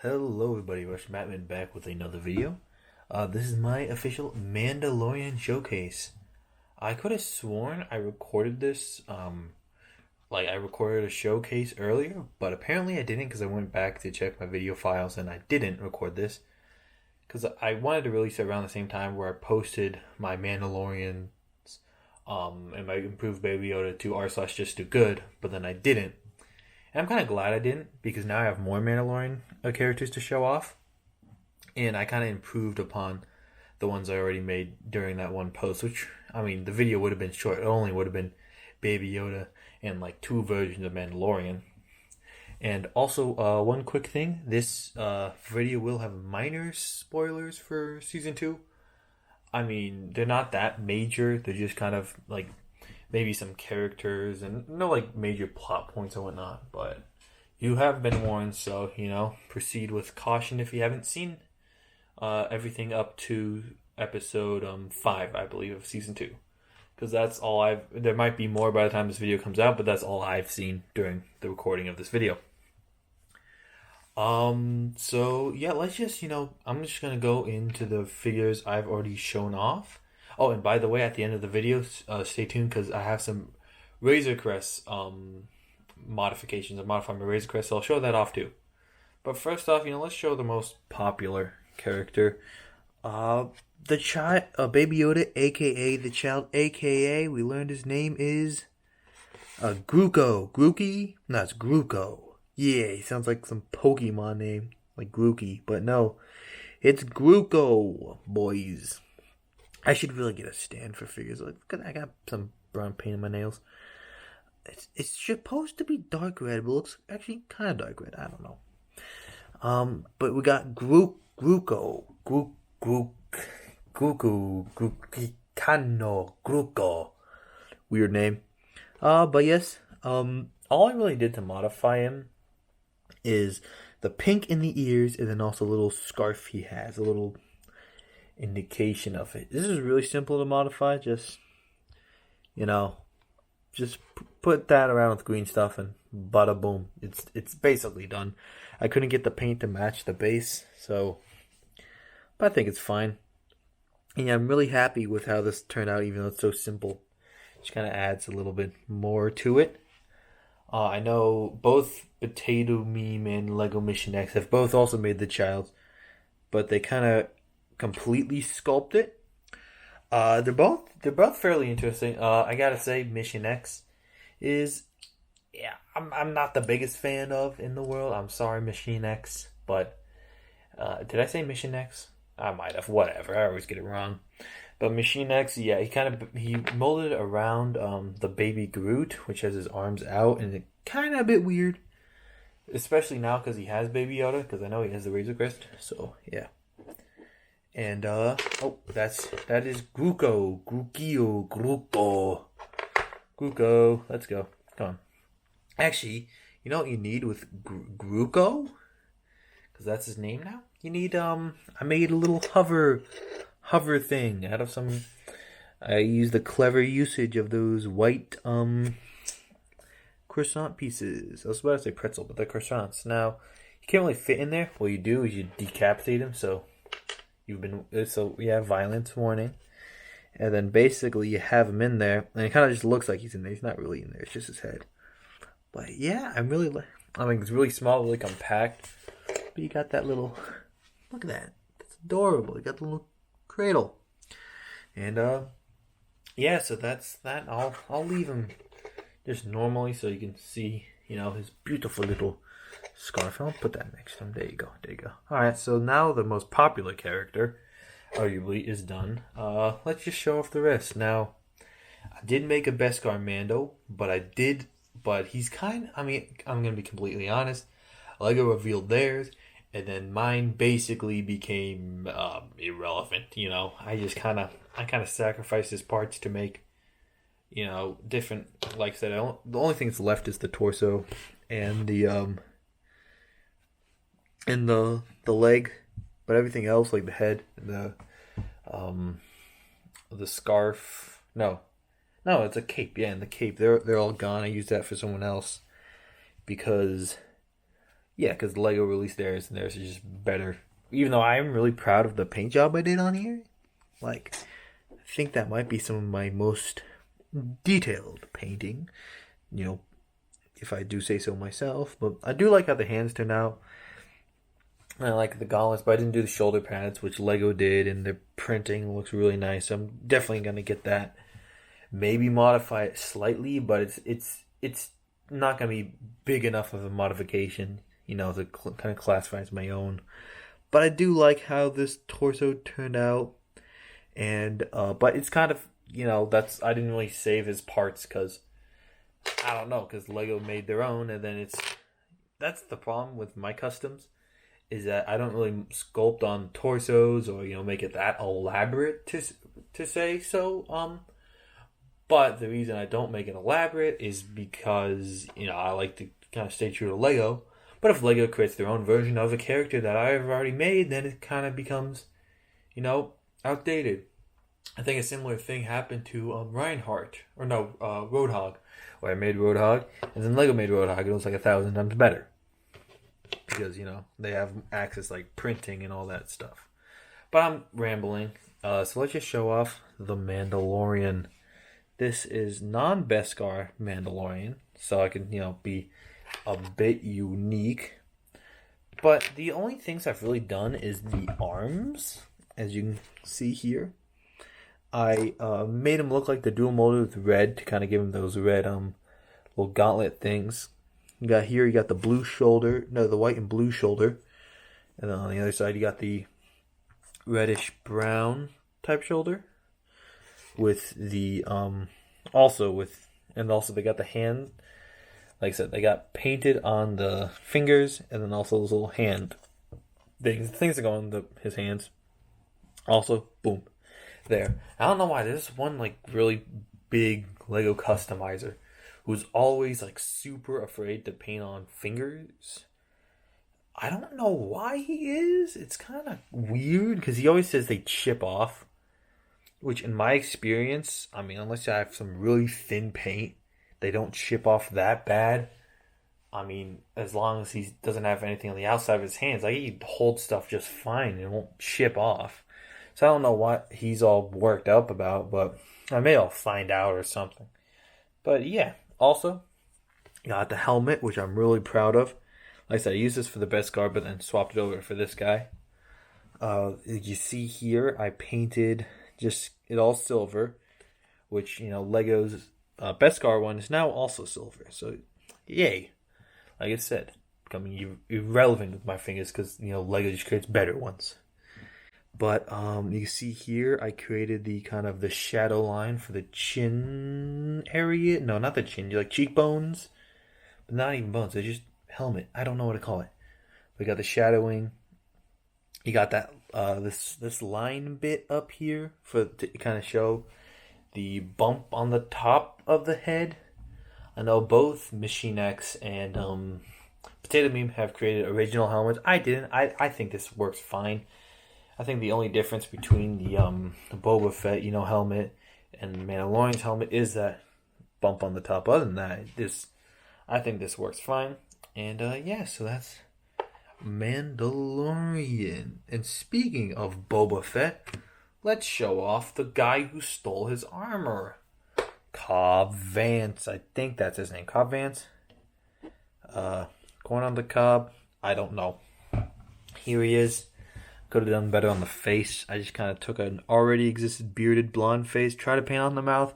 Hello everybody, Rush Mattman back with another video. This is my official Mandalorian showcase. I could have sworn I recorded this, I recorded a showcase earlier, but apparently I didn't because I went back to check my video files and I didn't record this. Because I wanted to release it around the same time where I posted my Mandalorian and my improved Baby Yoda to r/just do good, but then I didn't. And I'm kind of glad I didn't because now I have more Mandalorian characters to show off. And I kind of improved upon the ones I already made during that one post, which, I mean, the video would have been short. It only would have been Baby Yoda and like two versions of Mandalorian. And also, one quick thing this video will have minor spoilers for season 2. I mean, they're not that major, they're just kind of like maybe some characters and no like major plot points and whatnot, but you have been warned, so proceed with caution if you haven't seen everything up to episode 5, I believe, of season 2, because that's all I've. There might be more by the time this video comes out, but that's all I've seen during the recording of this video. So yeah, let's just I'm just gonna go into the figures I've already shown off. Oh, and by the way, at the end of the video, stay tuned because I have some Razor Crest modifications. I'm modifying my Razor Crest, so I'll show that off too. But first off, let's show the most popular character. The child, Baby Yoda, aka the child, aka we learned his name is Gruko. Grookey? No, it's Gruko. Yeah, he sounds like some Pokemon name, like Grookey, but no, it's Gruko, boys. I should really get a stand for figures. Like, I got some brown paint in my nails. It's supposed to be dark red, but it looks actually kind of dark red. I don't know. But we got Gruko, Gruko. Weird name. But yes. All I really did to modify him is the pink in the ears, and then also a little scarf he has, a little indication of it. This is really simple to modify. Just put that around with green stuff and bada boom. It's basically done. I couldn't get the paint to match the base, but I think it's fine. And yeah, I'm really happy with how this turned out, even though it's so simple. It just kind of adds a little bit more to it. I know both Potato Meme and Lego Mission X have both also made the child, but they kind of completely sculpt it. They're both fairly interesting. I gotta say, Mission X is I'm not the biggest fan of in the world. I'm sorry, Mission X, but did I say Mission X? I might have. Whatever. I always get it wrong. But Machine X, yeah, he molded around the baby Groot, which has his arms out, and it's kind of a bit weird, especially now because he has Baby Yoda. Because I know he has the Razor Crest, so yeah. And that is Gruko, Gruko. Let's go. Come on. Actually, you know what you need with Gruko? Because that's his name now. You need I made a little hover thing out of some. I used the clever usage of those white croissant pieces. I was about to say pretzel, but they're croissants. Now you can't really fit in there. What you do is you decapitate him. So violence warning. And then basically you have him in there, and it kind of just looks like he's in there. He's not really in there. It's just his head. But yeah, I mean, it's really small, really compact. But you got that little. Look at that. That's adorable. You got the little cradle. And so that's that. I'll leave him just normally so you can see, his beautiful little scarf. I'll put that next to him. There you go. Alright, so now the most popular character, arguably, is done. Let's just show off the rest. Now, I did make a Beskar Mando, but he's I'm gonna be completely honest. Lego revealed theirs, and then mine basically became irrelevant. I kind of sacrificed his parts to make, different. Like I said, the only thing that's left is the torso and the leg, but everything else, like the head, and the scarf. No, it's a cape. Yeah, and the cape. They're all gone. I used that for someone else because. Yeah, because Lego released theirs, and theirs is just better. Even though I am really proud of the paint job I did on here, like, I think that might be some of my most detailed painting. You know, if I do say so myself. But I do like how the hands turned out. I like the gauntlets, but I didn't do the shoulder pads, which Lego did, and the printing looks really nice. So I'm definitely gonna get that. Maybe modify it slightly, but it's not gonna be big enough of a modification, to kind of classify as my own. But I do like how this torso turned out, and but it's kind of that's I didn't really save his parts because I don't know because Lego made their own, and then that's the problem with my customs is that I don't really sculpt on torsos or make it that elaborate to say so. But the reason I don't make it elaborate is because I like to kind of stay true to Lego. But if Lego creates their own version of a character that I've already made, then it kind of becomes outdated. I think a similar thing happened to Reinhardt or no Roadhog, where I made Roadhog and then Lego made Roadhog. It was like 1,000 times better. Because, they have access like printing and all that stuff. But I'm rambling. So let's just show off the Mandalorian. This is non-Beskar Mandalorian. So I can, be a bit unique. But the only things I've really done is the arms. As you can see here. I made him look like the dual molded with red to kind of give him those red little gauntlet things. You got the blue shoulder, the white and blue shoulder. And then on the other side you got the reddish brown type shoulder. With the also they got the hand, like I said, they got painted on the fingers and then also those little hand things that go on his hands. Also, boom. There. I don't know why there's one like really big Lego customizer who's always like super afraid to paint on fingers. I don't know why he is. It's kind of weird because he always says they chip off, which in my experience, I mean, unless I have some really thin paint, they don't chip off that bad. I mean, as long as he doesn't have anything on the outside of his hands, like he holds stuff just fine and it won't chip off. So I don't know what he's all worked up about, but I may all find out or something. But yeah, also, got the helmet, which I'm really proud of. Like I said, I used this for the Beskar, but then swapped it over for this guy. You see here, I painted just it all silver, which, Lego's Beskar one is now also silver. So, yay. Like I said, becoming irrelevant with my fingers because, Lego just creates better ones. But you see here, I created the kind of the shadow line for the chin area. No, not the chin, like cheekbones. But not even bones, they're just helmet. I don't know what to call it. We got the shadowing. You got that this line bit up here to kind of show the bump on the top of the head. I know both Machine X and Potato Meme have created original helmets. I didn't. I think this works fine. I think the only difference between the Boba Fett, helmet and Mandalorian's helmet is that bump on the top. Other than that, I think this works fine. And yeah, so that's Mandalorian. And speaking of Boba Fett, let's show off the guy who stole his armor. Cobb Vance. I think that's his name. Cobb Vance? Corn on the cob? I don't know. Here he is. Could have done better on the face. I just kind of took an already existed bearded blonde face, tried to paint on the mouth.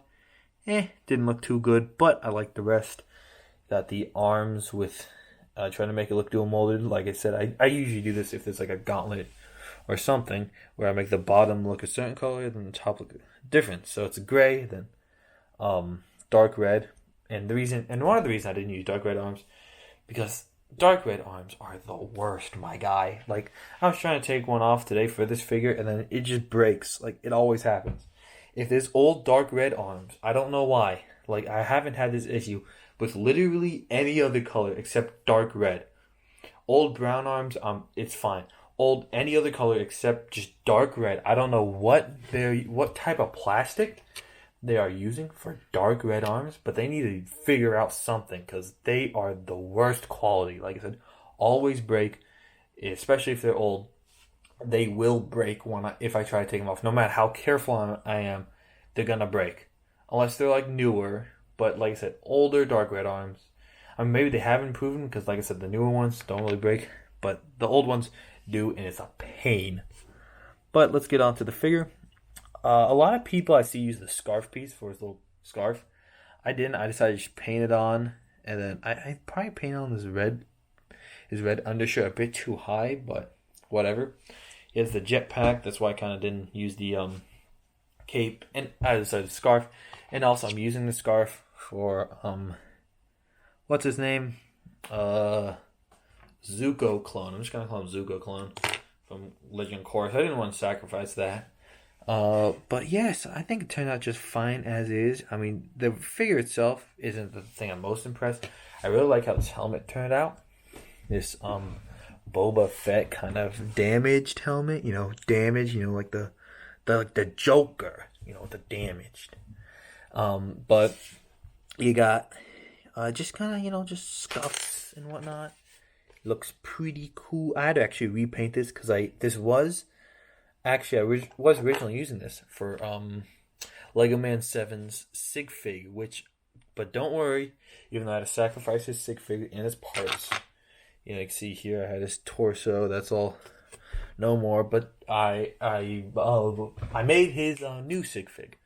Didn't look too good, but I like the rest. Got the arms with, trying to make it look dual molded. Like I said, I usually do this if there's like a gauntlet or something, where I make the bottom look a certain color, then the top look different. So it's gray, then dark red. And one of the reasons I didn't use dark red arms, because dark red arms are the worst, my guy. Like, I was trying to take one off today for this figure, and then it just breaks. Like, it always happens. If there's old dark red arms, I don't know why. Like, I haven't had this issue with literally any other color except dark red. Old brown arms, it's fine. Old any other color except just dark red. I don't know what type of plastic they are using for dark red arms, but they need to figure out something because they are the worst quality. Like I said, always break, especially if they're old. They will break if I try to take them off. No matter how careful I am, they're gonna break. Unless they're like newer, but like I said, older dark red arms. I mean, maybe they have improved because, like I said, the newer ones don't really break, but the old ones do, and it's a pain. But let's get on to the figure. A lot of people I see use the scarf piece for his little scarf. I didn't. I decided to just paint it on, and then I probably painted on his red undershirt a bit too high, but whatever. He has the jetpack. That's why I kind of didn't use the cape, and I decided the scarf. And also, I'm using the scarf for what's his name? Zuko clone. I'm just gonna call him Zuko clone from Legend Chorus. I didn't want to sacrifice that. But yes, I think it turned out just fine as is. I mean, the figure itself isn't the thing I'm most impressed. I really like how this helmet turned out. This Boba Fett kind of damaged helmet, damaged, like the Joker, the damaged. But you got just kind of just scuffs and whatnot. Looks pretty cool. I had to actually repaint this because I was originally using this for Lego Man 7's Sig Fig, but don't worry, even though I had to sacrifice his Sig Fig and his parts. You can see here I had his torso. That's all, no more. But I made his new Sig Fig,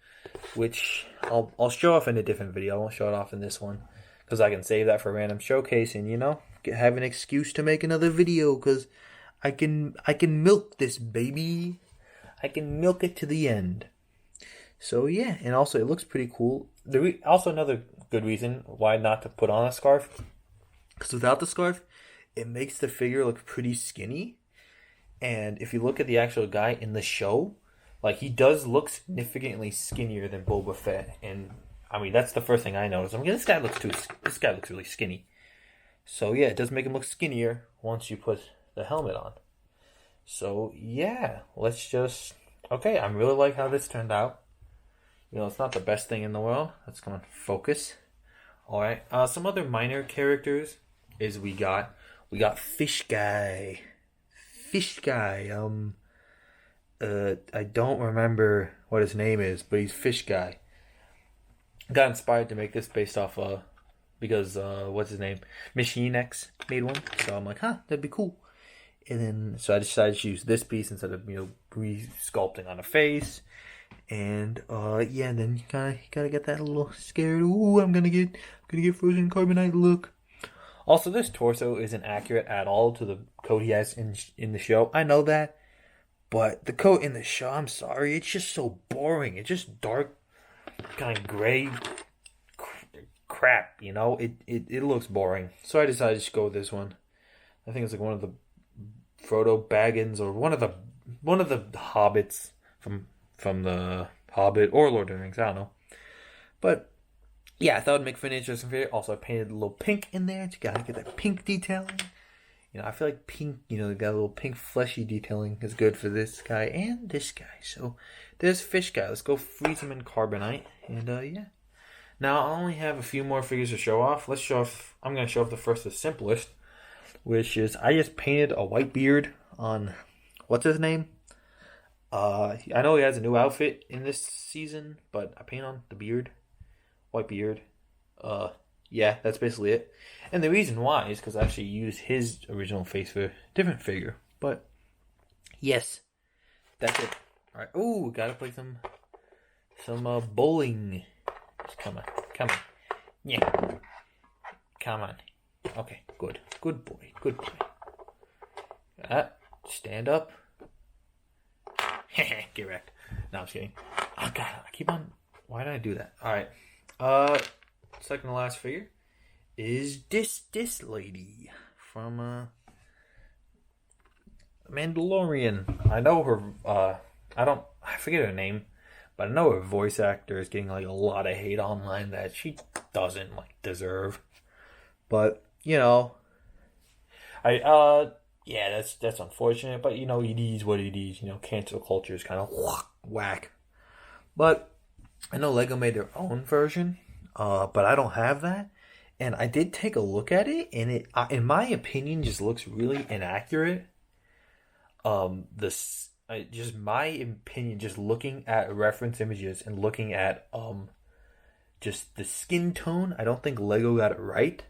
which I'll show off in a different video. I won't show it off in this one because I can save that for random showcase and have an excuse to make another video because I can milk this baby. I can milk it to the end. So yeah, and also it looks pretty cool. Also another good reason why not to put on a scarf, because without the scarf, it makes the figure look pretty skinny. And if you look at the actual guy in the show, like he does look significantly skinnier than Boba Fett. And I mean that's the first thing I noticed. I mean this guy looks really skinny. So yeah, it does make him look skinnier once you put the helmet on. So yeah, okay, I really like how this turned out. It's not the best thing in the world. Let's come on, focus. Alright, some other minor characters is we got Fish Guy. I don't remember what his name is, but he's Fish Guy. Got inspired to make this based off because what's his name? Machine X made one. So I'm like, that'd be cool. And then, so I decided to use this piece instead of, re-sculpting on a face. And, and then you gotta get that little scared, ooh, I'm gonna get frozen carbonite look. Also, this torso isn't accurate at all to the coat he has in the show. I know that. But the coat in the show, I'm sorry, it's just so boring. It's just dark, kind of gray crap, It looks boring. So I decided to just go with this one. I think it's like one of the Frodo Baggins or one of the hobbits from the Hobbit or Lord of the Rings, I don't know. But yeah, I thought it'd make for an interesting video. Also, I painted a little pink in there. You gotta get that pink detailing. I feel like pink, got a little pink fleshy detailing is good for this guy and this guy. So there's Fish Guy. Let's go freeze him in carbonite. And yeah. Now I only have a few more figures to show off. I'm gonna show off the first, the simplest, which is I just painted a white beard on what's his name? I know he has a new outfit in this season, but I paint on the beard. White beard. Yeah, that's basically it. And the reason why is because I actually used his original face for a different figure. But yes, that's it. Alright. Ooh, gotta play some bowling. Just come on. Yeah. Come on. Okay, good. Good boy. Stand up. Get wrecked. No, I'm just kidding. Oh god, I keep on. Why did I do that? Alright. Second to last figure is this lady from Mandalorian. I know her. I forget her name, but I know her voice actor is getting like a lot of hate online that she doesn't deserve. But that's unfortunate. But it is what it is. Cancel culture is kind of whack. But I know Lego made their own version, but I don't have that. And I did take a look at it, and it, in my opinion, just looks really inaccurate. Just my opinion, just looking at reference images and looking at just the skin tone, I don't think Lego got it right.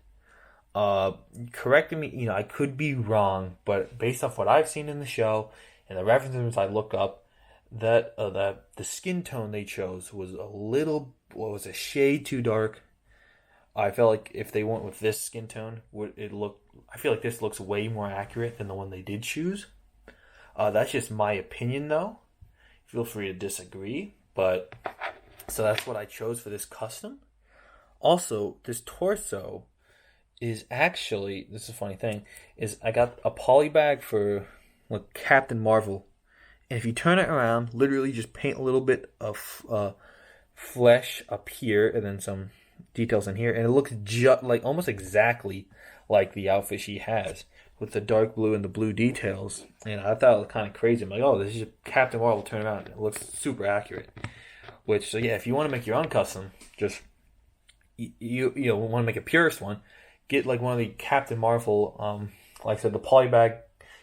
Correcting me, I could be wrong, but based off what I've seen in the show and the references I look up, that the skin tone they chose was was a shade too dark. I felt like if they went with this skin tone, I feel like this looks way more accurate than the one they did choose. That's just my opinion, though. Feel free to disagree, but so that's what I chose for this custom. Also, this torso is actually, this is a funny thing, is I got a poly bag for Captain Marvel. And if you turn it around, literally just paint a little bit of flesh up here and then some details in here, and it looks almost exactly like the outfit she has with the dark blue and the blue details. And I thought it was kind of crazy. I'm like, oh, this is just Captain Marvel turn around. It looks super accurate. Which, so yeah, if you want to make your own custom, just you want to make a purist one, get like one of the Captain Marvel, like I said, the polybag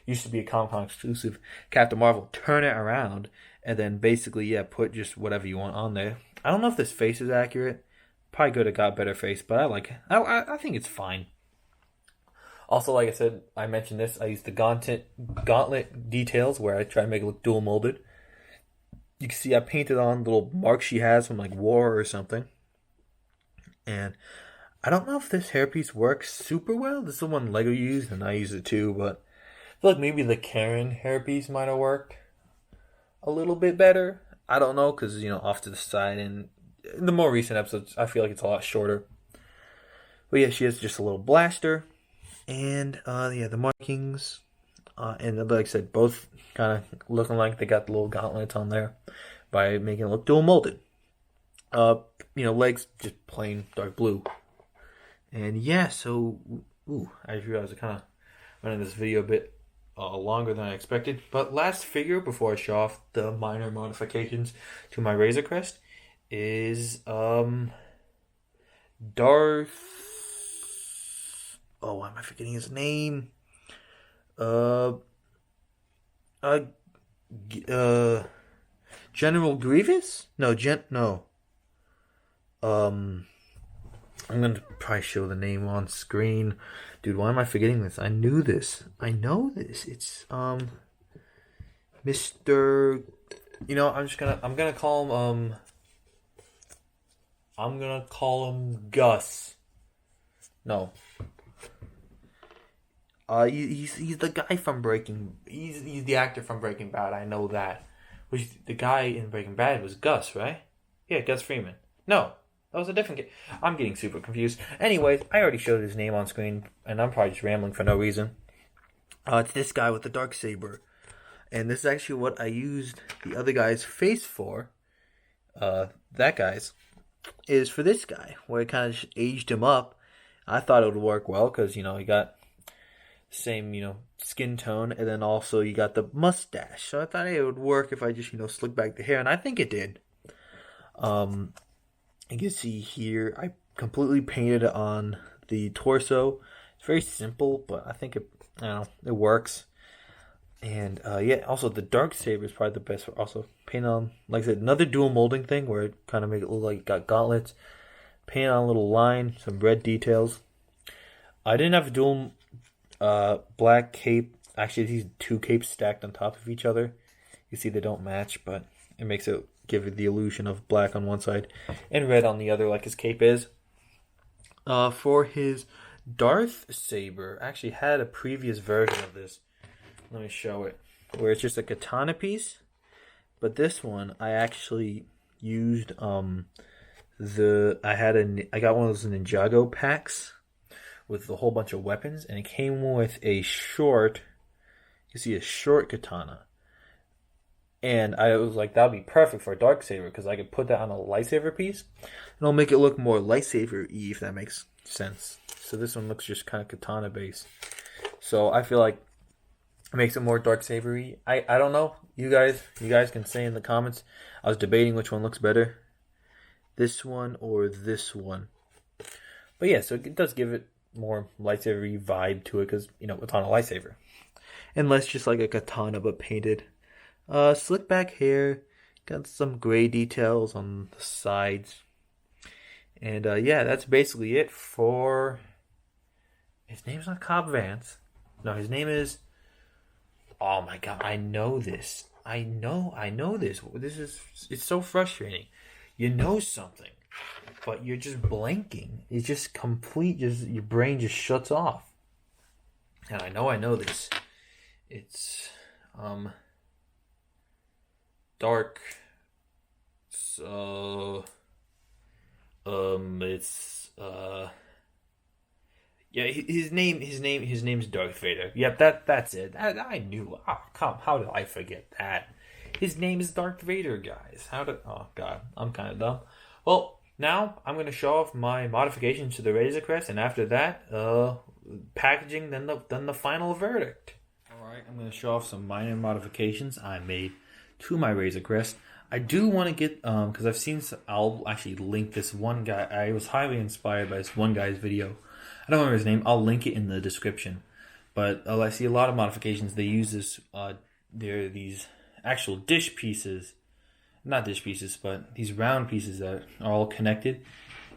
used to be a Comic-Con exclusive. Captain Marvel, turn it around, and then basically, put just whatever you want on there. I don't know if this face is accurate. Probably could have got better face, but I like it. I think it's fine. Also, like I said, I mentioned this. I used the gauntlet details where I try to make it look dual molded. You can see I painted on little marks she has from like war or something. And I don't know if this hairpiece works super well. This is the one Lego used, and I use it too, but I feel like maybe the Karen hairpiece might have worked a little bit better. I don't know, because, off to the side, and in the more recent episodes, I feel like it's a lot shorter. But yeah, she has just a little blaster, and the markings, and like I said, both kind of looking like they got the little gauntlets on there by making it look dual molded. Legs just plain dark blue. And yeah, so, I just realized I kind of running this video a bit longer than I expected. But last figure before I show off the minor modifications to my Razor Crest is Darth. Oh, why am I forgetting his name? General Grievous? No. I'm gonna probably show the name on screen. Dude, why am I forgetting this? I knew this. I know this. It's Mr. I'm gonna call him Gus. No. He's the guy from he's the actor from Breaking Bad. I know that. Which the guy in Breaking Bad was Gus, right? Yeah, Gus Freeman. No, that was a different guy. I'm getting super confused. Anyways, I already showed his name on screen, and I'm probably just rambling for no reason. It's this guy with the Darksaber. And this is actually what I used the other guy's face for. That guy's. Is for this guy, where I kind of just aged him up. I thought it would work well, because, he got same, skin tone, and then also you got the mustache. So I thought it would work if I just, slick back the hair, and I think it did. You can see here, I completely painted it on the torso. It's very simple, but I think it works. And also the Darksaber is probably the best for also paint on, like I said, another dual molding thing where it kind of make it look like it got gauntlets. Paint on a little line, some red details. I didn't have a dual black cape. Actually, these two capes stacked on top of each other. You see they don't match, but it makes it give it the illusion of black on one side and red on the other, like his cape is. For his Darth Saber, I actually had a previous version of this. Let me show it. Where it's just a katana piece. But this one, I actually used I got one of those Ninjago packs with a whole bunch of weapons, and it came with a short katana. And I was like, that would be perfect for a Darksaber, because I could put that on a lightsaber piece, and it'll make it look more lightsaber-y, if that makes sense. So this one looks just kind of katana based. So I feel like it makes it more Darksaber-y. I don't know. You guys can say in the comments. I was debating which one looks better. This one or this one. But yeah, so it does give it more lightsaber vibe to it because, it's on a lightsaber. And less just like a katana but painted. Slick back hair, got some gray details on the sides. And yeah, that's basically it for... His name's not Cobb Vance. No, his name is... Oh my god, I know this. I know this. It's so frustrating. You know something, but you're just blanking. It's just complete, your brain just shuts off. And I know this. It's, dark. So, it's, yeah, his name's Darth Vader. Yep, that's it. I knew. Oh, how did I forget that? His name is Darth Vader, guys. Oh god, I'm kind of dumb. Well, now I'm gonna show off my modifications to the Razor Crest, and after that, packaging, then the final verdict. All right, I'm gonna show off some minor modifications I made to my Razor Crest. I do want to get because I've seen. I'll actually link this one guy. I was highly inspired by this one guy's video. I don't remember his name. I'll link it in the description. But I see a lot of modifications. They use this. There are these actual dish pieces, not dish pieces, but these round pieces that are all connected.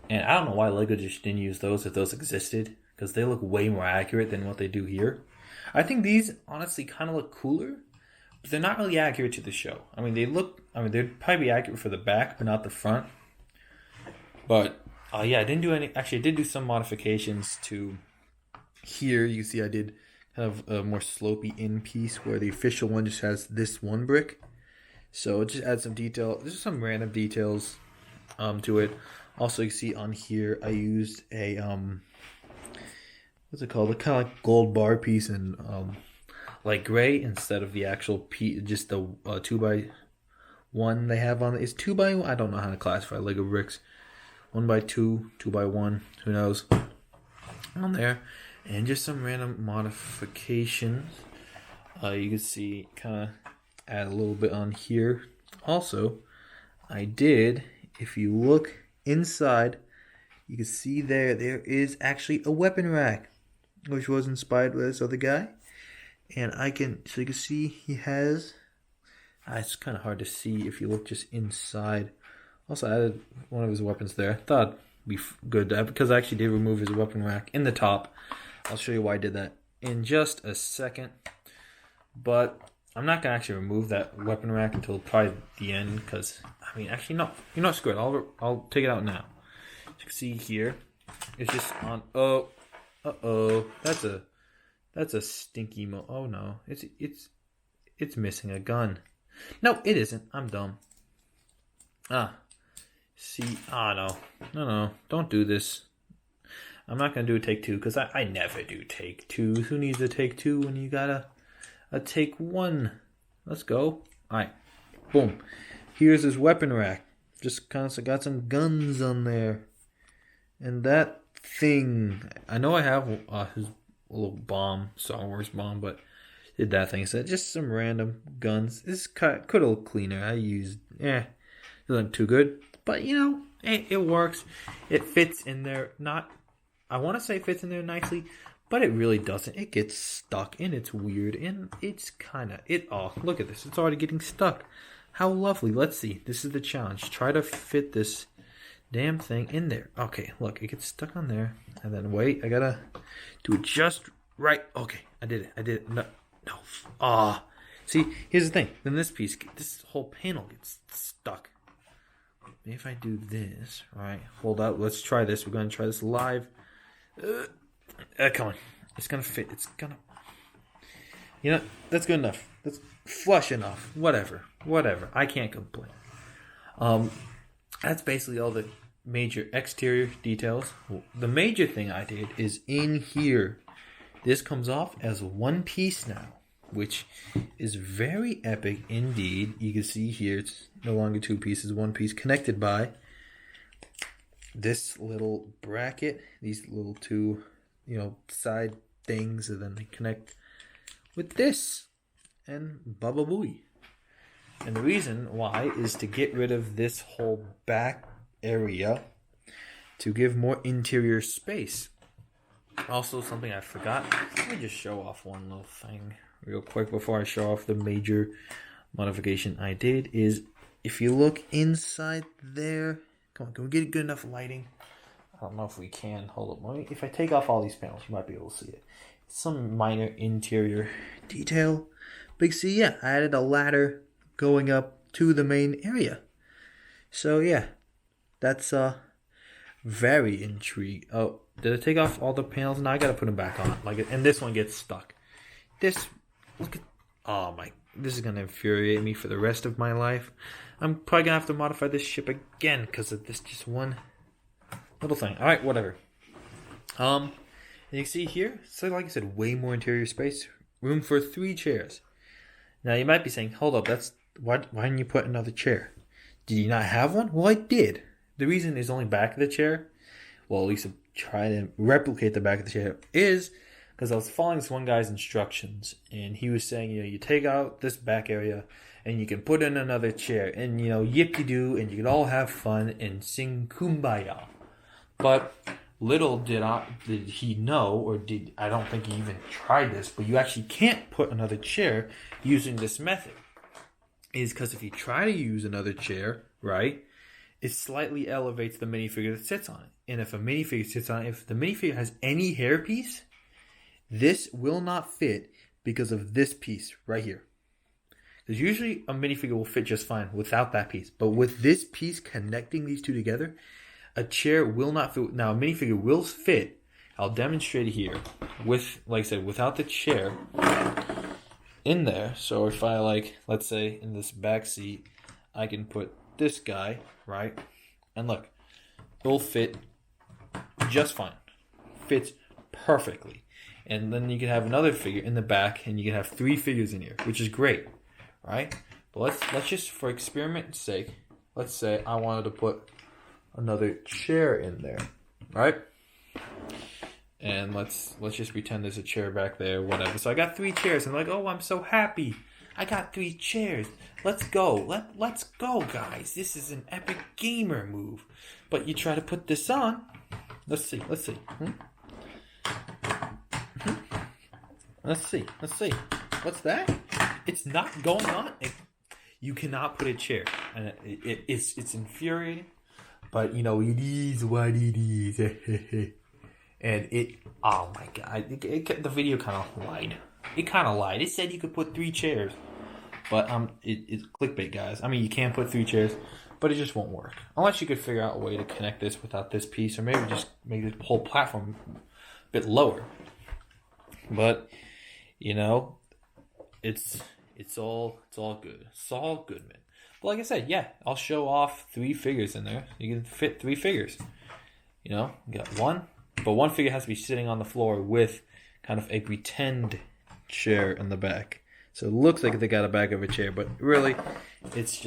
And I don't know why Lego just didn't use those if those existed, because they look way more accurate than what they do here. I think these honestly kind of look cooler, but they're not really accurate to the show. I mean, they'd probably be accurate for the back, but not the front. But yeah, I didn't do any. Actually, I did do some modifications to here. You see, I did kind of a more slopey in piece where the official one just has this one brick. So it just adds some detail. There's some random details to it. Also, you see on here, I used a what's it called? A kind of like gold bar piece in like gray instead of the actual piece, just the 2x1 they have on it. It's 2x1. I don't know how to classify Lego bricks. 1x2, 2x1, who knows, on there, and just some random modifications. You can see, kind of add a little bit on here. Also, I did, if you look inside, you can see there is actually a weapon rack, which was inspired by this other guy, and so you can see he has. It's kind of hard to see if you look just inside. Also added one of his weapons there. Thought it'd be good because I actually did remove his weapon rack in the top. I'll show you why I did that in just a second. But I'm not going to actually remove that weapon rack until probably the end because, I mean, actually, no. You know what, screw it. I'll take it out now. As you can see here, it's just on. Uh-oh. That's a stinky oh no. It's missing a gun. No, it isn't. I'm dumb. See, no, don't do this. I'm not going to do a take two because I never do take two. Who needs a take two when you got a take one? Let's go. All right, boom. Here's his weapon rack. Just kind of got some guns on there. And that thing, I know I have his little bomb, Star Wars bomb, but did that thing. So just some random guns. This could have looked cleaner. I used, doesn't look too good. But, it works. It fits in there. I want to say it fits in there nicely, but it really doesn't. It gets stuck, and it's weird, and it's kind of... Oh, look at this. It's already getting stuck. How lovely. Let's see. This is the challenge. Try to fit this damn thing in there. Okay, look. It gets stuck on there. And then, wait. I got to do it just right. Okay, I did it. No. See, here's the thing. Then this whole panel gets stuck. If I do this, right? Hold up. Let's try this. We're going to try this live. Come on. It's going to fit. It's going to... that's good enough. That's flush enough. Whatever. I can't complain. That's basically all the major exterior details. The major thing I did is in here. This comes off as one piece now, which is very epic indeed. You can see here it's no longer two pieces, one piece connected by this little bracket, these little two, side things, and then they connect with this, and baba booey. And the reason why is to get rid of this whole back area to give more interior space. Also, something I forgot. Let me just show off one little thing real quick before I show off the major modification I did. Is if you look inside there, come on, can we get good enough lighting? I don't know if we can. Hold up. If I take off all these panels, you might be able to see it. It's some minor interior detail. But you see, yeah, I added a ladder going up to the main area. So yeah, that's very intrigued. Oh, did I take off all the panels? Now I gotta put them back on. And this one gets stuck. Oh my, this is gonna infuriate me for the rest of my life. I'm probably gonna have to modify this ship again because of this just one little thing. All right, whatever. And you can see here, so like I said, way more interior space, room for 3 chairs. Now you might be saying, hold up, why didn't you put another chair? Did you not have one? Well, I did. The reason is only back of the chair, well, at least to try to replicate the back of the chair, is because I was following this one guy's instructions, and he was saying, you take out this back area, and you can put in another chair, and, yip-de-doo, and you can all have fun and sing Kumbaya. But little did he know, or I don't think he even tried this, but you actually can't put another chair using this method. Is because if you try to use another chair, right, it slightly elevates the minifigure that sits on it. And if a minifigure sits on it, if the minifigure has any hairpiece, this will not fit because of this piece right here. Because usually a minifigure will fit just fine without that piece. But with this piece connecting these two together, a chair will not fit. Now, a minifigure will fit. I'll demonstrate it here with, like I said, without the chair in there. So if I let's say in this back seat, I can put this guy, right? And look, it'll fit just fine. Fits perfectly. And then you can have another figure in the back, and you can have 3 figures in here, which is great, right? But let's just, for experiment's sake, let's say I wanted to put another chair in there, right? And let's just pretend there's a chair back there, whatever. So I got 3 chairs, and I'm I'm so happy. I got 3 chairs. Let's go. Let's go, guys. This is an epic gamer move. But you try to put this on. Let's see. Let's see. What's that? It's not going on. You cannot put a chair. And it's infuriating. But, it is what it is. And oh my god, the video kind of lied. It kind of lied. It said you could put 3 chairs. But it's clickbait, guys. I mean, you can put 3 chairs, but it just won't work. Unless you could figure out a way to connect this without this piece, or maybe just make the whole platform a bit lower. But, it's all good. It's all good, man. But like I said, yeah, I'll show off 3 figures in there. You can fit 3 figures. You got 1. But 1 figure has to be sitting on the floor with kind of a pretend chair in the back. So it looks like they got a back of a chair, but really, it's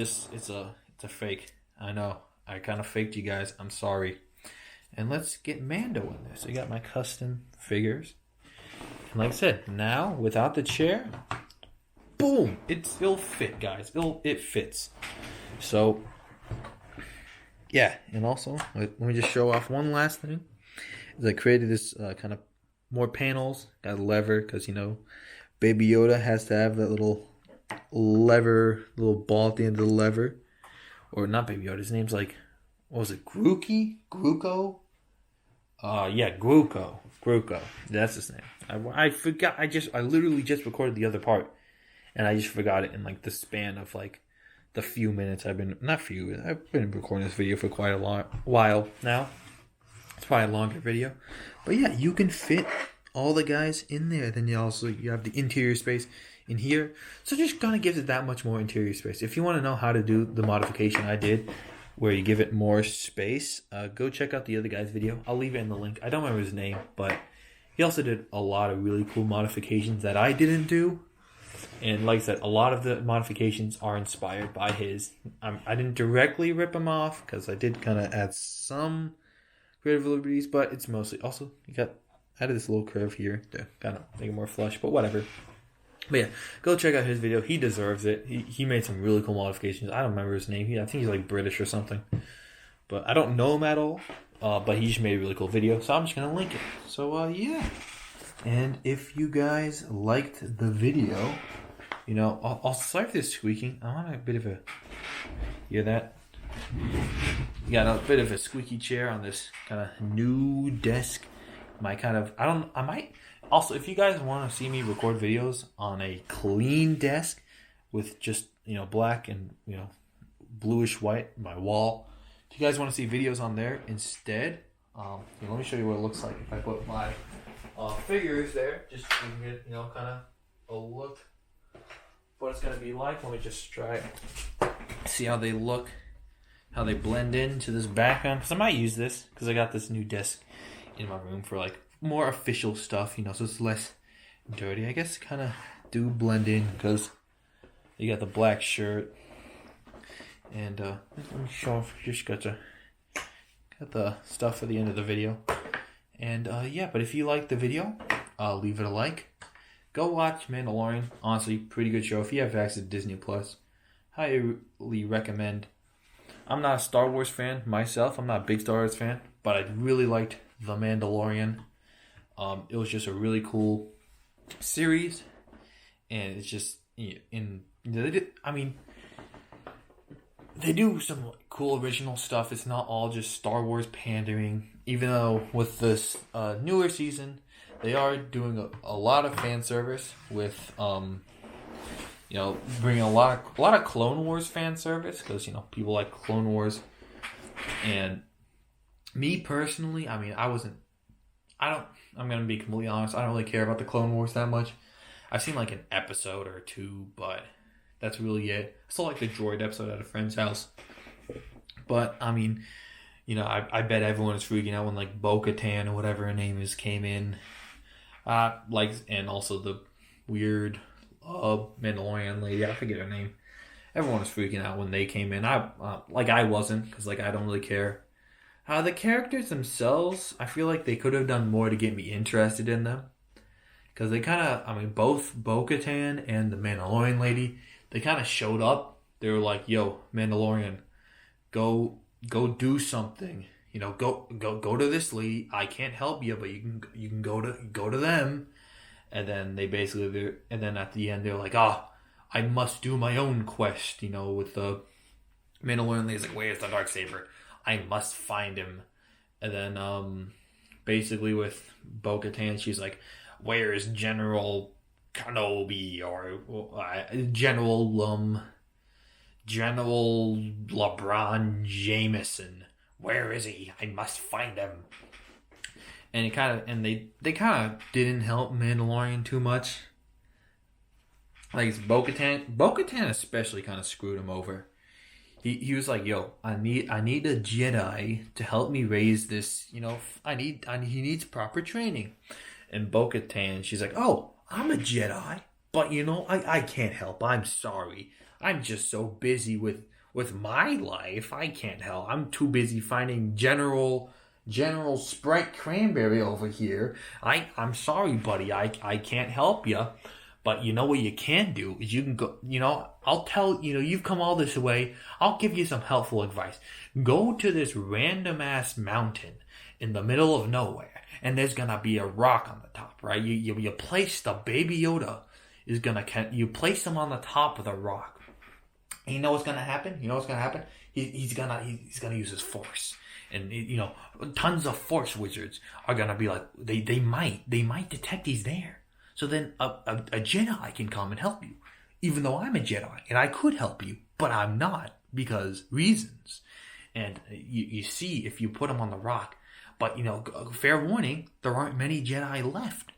a fake. I know. I kind of faked you guys. I'm sorry. And let's get Mando in there. So you got my custom figures. And like I said, now without the chair, boom! It'll fit, guys. It fits. So yeah, and also let me just show off one last thing. I created this kind of more panels. Got a lever because Baby Yoda has to have that little lever, little ball at the end of the lever, or not Baby Yoda. His name's what was it? Gruko? Yeah, Gruko. That's his name. I forgot. I literally just recorded the other part, and I just forgot it in the span of the few minutes I've been recording this video for quite a while now. It's probably a longer video. But yeah, you can fit all the guys in there. Then you have the interior space in here. So just kind of gives it that much more interior space. If you want to know how to do the modification I did, where you give it more space, go check out the other guy's video. I'll leave it in the link. I don't remember his name, but he also did a lot of really cool modifications that I didn't do. And like I said, a lot of the modifications are inspired by his. I didn't directly rip him off because I did kind of add some creative liberties, but it's mostly also added this little curve here to kind of make it more flush, but whatever. But yeah, go check out his video. He deserves it. He made some really cool modifications. I don't remember his name. I think he's British or something, but I don't know him at all. but he just made a really cool video, so I'm just gonna link it. So yeah. And if you guys liked the video, you know, I'll start this squeaking. I want a bit of a, hear that? You got a bit of a squeaky chair on this kind of new desk. I might, also, if you guys want to see me record videos on a clean desk with just, you know, black and, you know, bluish white, my wall. If you guys want to see videos on there instead, let me show you what it looks like if I put my figures there, just so you can get, you know, kind of a look what it's going to be like. Let me just try see how they look, how they blend into this background, because I might use this because I got this new desk in my room for like more official stuff, you know, so it's less dirty. I guess kind of do blend in because you got the black shirt, and let me show off, just got the stuff for the end of the video. And yeah, but if you like the video, leave it a like. Go watch Mandalorian. Honestly, pretty good show. If you have access to Disney Plus, highly recommend. I'm not a Star Wars fan myself. I'm not a big Star Wars fan, but I really liked The Mandalorian. It was just a really cool series, and it's just they do some cool original stuff. It's not all just Star Wars pandering. Even though with this newer season, they are doing a lot of fan service with you know, bringing a lot of Clone Wars fan service, because, you know, people like Clone Wars. And me personally, I mean, I'm gonna be completely honest, I don't really care about the Clone Wars that much. I've seen like an episode or two, but that's really it. I still like the droid episode at a friend's house. But I mean, you know, I bet everyone is freaking out when like Bo-Katan or whatever her name is came in. And also the weird Mandalorian lady, I forget her name. Everyone was freaking out when they came in. I wasn't, because like I don't really care. The characters themselves, I feel like they could have done more to get me interested in them, because they kind of, I mean, both Bo-Katan and the Mandalorian lady, they kind of showed up. They were like, "Yo, Mandalorian, go do something. You know, go to this lady. I can't help you, but you can go to them." And then they basically, and then at the end they're like, I must do my own quest. You know, with the Mandalorian lady's like, "Where's the Darksaber? I must find him." And then basically with Bo-Katan, she's like, "Where is General Kenobi or General LeBron Jameson? Where is he? I must find him." And they kind of didn't help Mandalorian too much. Like Bo-Katan especially kind of screwed him over. He was like, "Yo, I need a Jedi to help me raise this. You know, he needs proper training." And Bo-Katan, she's like, "Oh, I'm a Jedi, but you know, I can't help. I'm sorry. I'm just so busy with my life. I can't help. I'm too busy finding General Sprite Cranberry over here. I'm sorry, buddy. I can't help you. But you know what you can do is you can go, you know, I'll tell, you know, you've come all this way. I'll give you some helpful advice. Go to this random ass mountain in the middle of nowhere, and there's gonna be a rock on the top, right? You place the Baby Yoda you place him on the top of the rock. And you know what's gonna happen? He's gonna use his force. And you know, tons of force wizards are gonna be like, they might detect he's there. So then a Jedi can come and help you, even though I'm a Jedi and I could help you, but I'm not, because reasons. And you see, if you put him on the rock, but you know, fair warning, there aren't many Jedi left.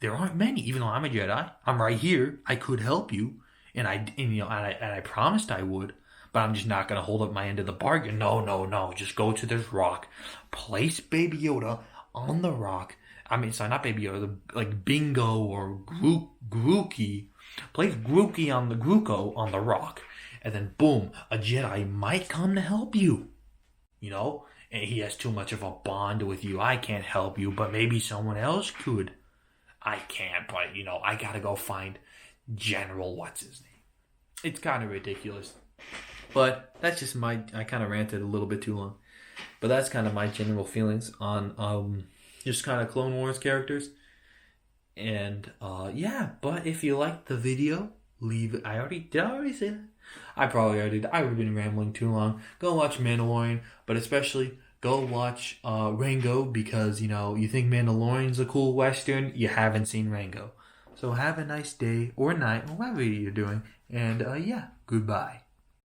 There aren't many, even though I'm a Jedi. I'm right here. I could help you, and I promised I would. But I'm just not going to hold up my end of the bargain. No. Just go to this rock. Place Baby Yoda on the rock. I mean, sorry, not Baby Yoda. Like Bingo or Grookey. Place Grooko on the rock. And then, boom, a Jedi might come to help you. You know? And he has too much of a bond with you. I can't help you, but maybe someone else could. I can't, but, you know, I got to go find General what's-his-name. It's kind of ridiculous. But that's just I kind of ranted a little bit too long. But that's kind of my general feelings on just kind of Clone Wars characters. And yeah, but if you liked the video, did I already say that? I probably already did. I've been rambling too long. Go watch Mandalorian, but especially go watch Rango, because you think Mandalorian's a cool western, you haven't seen Rango. So have a nice day or night or whatever you're doing, and yeah, goodbye.